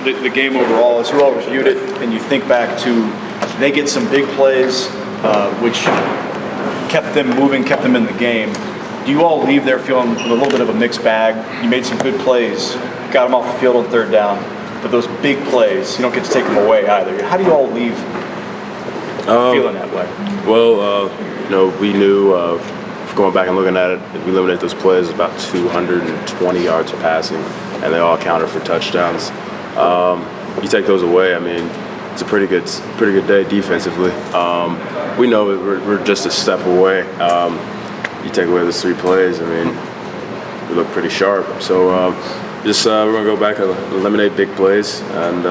the game overall, as you all reviewed it, and you think back to, they get some big plays, which kept them moving, kept them in the game. Do you all leave there feeling a little bit of a mixed bag? You made some good plays, got them off the field on third down, but those big plays, you don't get to take them away either. How do you all leave feeling that way? Well, we knew, going back and looking at it, if we eliminate those plays, about 220 yards of passing, and they all counted for touchdowns. You take those away, I mean, it's a pretty good day defensively. We know we're just a step away. You take away those 3 plays, I mean, we look pretty sharp. So we're going to go back and eliminate big plays and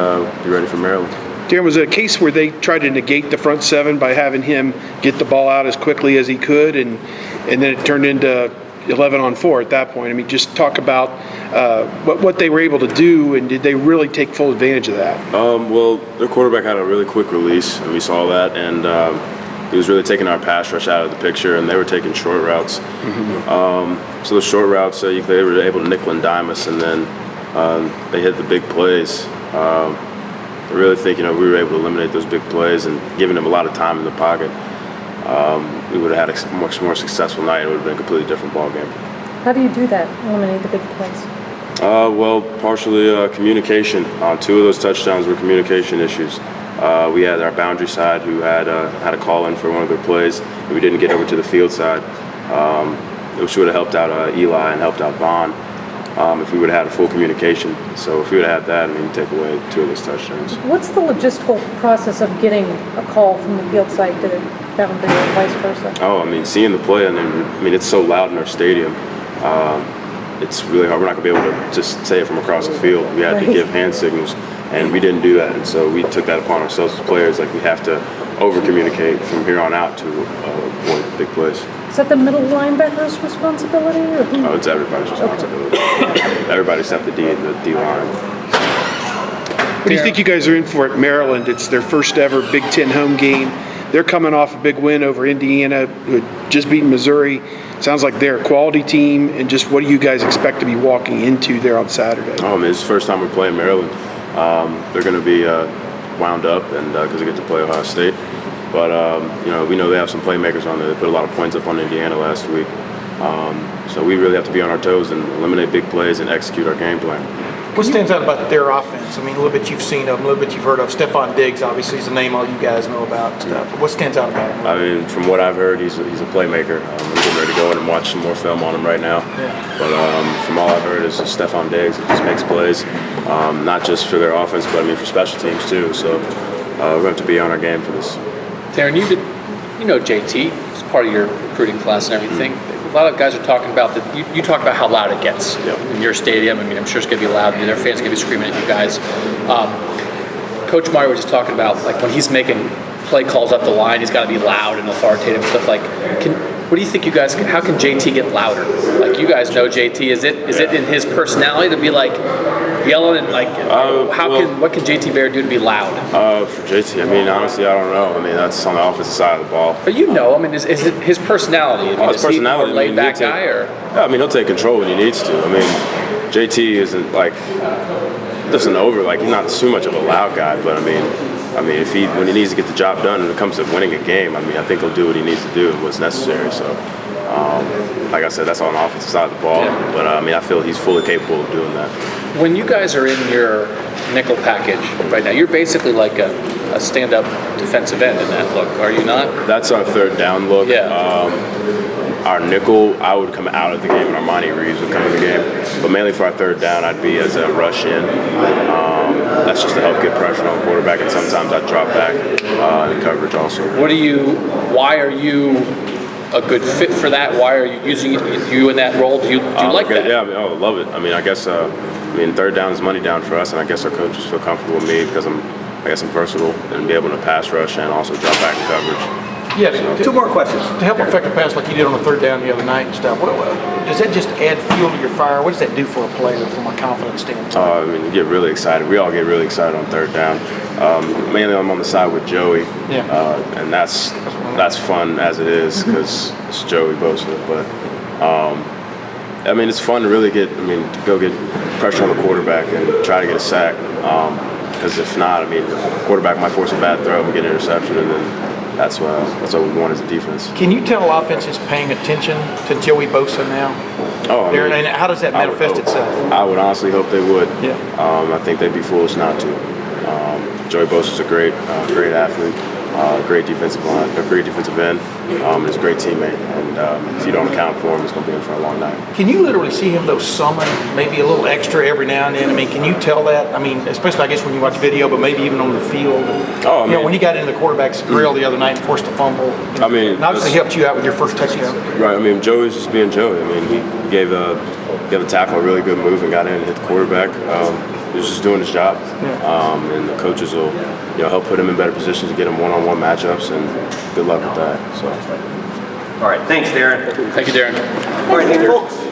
be ready for Maryland. Darren, was it a case where they tried to negate the front 7 by having him get the ball out as quickly as he could, and then it turned into 11-on-4 at that point? I mean, just talk about what they were able to do, and did they really take full advantage of that? Well, their quarterback had a really quick release, and we saw that, and he was really taking our pass rush out of the picture, and they were taking short routes. Mm-hmm. So the short routes, they were able to nickel and dime us, and then they hit the big plays. I really think, we were able to eliminate those big plays and giving them a lot of time in the pocket. We would have had a much more successful night. It would have been a completely different ball game. How do you do that, eliminate the big plays? Well, partially communication. 2 of those touchdowns were communication issues. We had our boundary side who had a call in for one of their plays, and we didn't get over to the field side, which would have helped out Eli and helped out Vaughn. If we would have had a full communication. So if we would have had that, you take away 2 of those touchdowns. What's the logistical process of getting a call from the field side to the boundary or vice versa? Seeing the play, and then, it's so loud in our stadium. It's really hard. We're not going to be able to just say it from across the field. We had to give hand signals, and we didn't do that. And so we took that upon ourselves as players. Like, we have to over-communicate from here on out to avoid big plays. Is that the middle linebacker's responsibility? Or who? It's everybody's responsibility. Everybody except the D-line. What do you think you guys are in for at Maryland? It's their first ever Big Ten home game. They're coming off a big win over Indiana, who had just beaten Missouri. Sounds like they're a quality team. And just what do you guys expect to be walking into there on Saturday? It's the first time we're playing Maryland. They're going to be wound up, and because they get to play Ohio State. But, we know they have some playmakers on there. They put a lot of points up on Indiana last week. So we really have to be on our toes and eliminate big plays and execute our game plan. What stands out about their offense? A little bit you've seen of them, a little bit you've heard of. Stephon Diggs, obviously, is a name all you guys know about and stuff. But what stands out about him? From what I've heard, he's a playmaker. I'm getting ready to go in and watch some more film on him right now. Yeah. But from all I've heard is Stephon Diggs. He just makes plays, not just for their offense, but for special teams too. So we're going to have to be on our game for this. Darren, you know JT, it's part of your recruiting class and everything. A lot of guys are talking about that. You talk about how loud it gets in your stadium. I'm sure it's going to be loud. Their fans are going to be screaming at you guys. Coach Mario was just talking about, like, when he's making play calls up the line, he's got to be loud and authoritative and stuff. Like, what do you think you guys? How can JT get louder? Like, you guys know JT. Is it in his personality to be like yelling and like? What can JT Barrett do to be loud? For JT, honestly, I don't know. That's on the offensive side of the ball. But is it his personality? His personality. Is he a laid back guy, or? Yeah, he'll take control when he needs to. JT isn't he's not too much of a loud guy, but when he needs to get the job done when it comes to winning a game, I think he'll do what he needs to do and what's necessary. So, like I said, that's on the offensive side of the ball. Yeah. But I feel he's fully capable of doing that. When you guys are in your nickel package right now, you're basically like a stand-up defensive end in that look, are you not? That's our third down look. Yeah. Our nickel, I would come out of the game, and Armani Reeves would come in the game. But mainly for our third down, I'd be as a rush in. That's just to help get pressure on the quarterback, and sometimes I'd drop back in coverage also. Why are you a good fit for that? Why are you using you in that role? Do you like that? Yeah, I love it. I guess third down is money down for us, and I guess our coaches feel comfortable with me because I'm versatile and be able to pass rush and also drop back in coverage. Yeah, 2 more questions. To help affect a pass like you did on the third down the other night and stuff, does that just add fuel to your fire? What does that do for a player from a confidence standpoint? You get really excited. We all get really excited on third down. Mainly I'm on the side with Joey, and that's fun as it is because it's Joey Bosa. But I mean, it's fun to really to go get pressure on the quarterback and try to get a sack. Because if not, I mean, the quarterback might force a bad throw and get an interception, and then that's what we want as a defense. Can you tell offense is paying attention to Joey Bosa now? Oh, I mean, Darren, and how does that manifest itself? I would honestly hope they would. Yeah. I think they'd be foolish not to. Joey Bosa's a great athlete, great defensive line, a great defensive end, and he's a great teammate. And if you don't account for him, he's going to be in for a long night. Can you literally see him, though, summon maybe a little extra every now and then? I mean, can you tell that? I mean, especially, I guess, when you watch video, but maybe even on the field. Oh, I mean, when you got into the quarterback's grill the other night and forced a fumble. I mean, and obviously helped you out with your first touchdown. Right. I mean, Joey's just being Joey. I mean, he gave the tackle a really good move and got in and hit the quarterback. He was just doing his job. And the coaches will, help put him in better positions to get him one-on-one matchups, and good luck with that. So. All right, thanks, Darren. Thank you, Darren. All right, folks.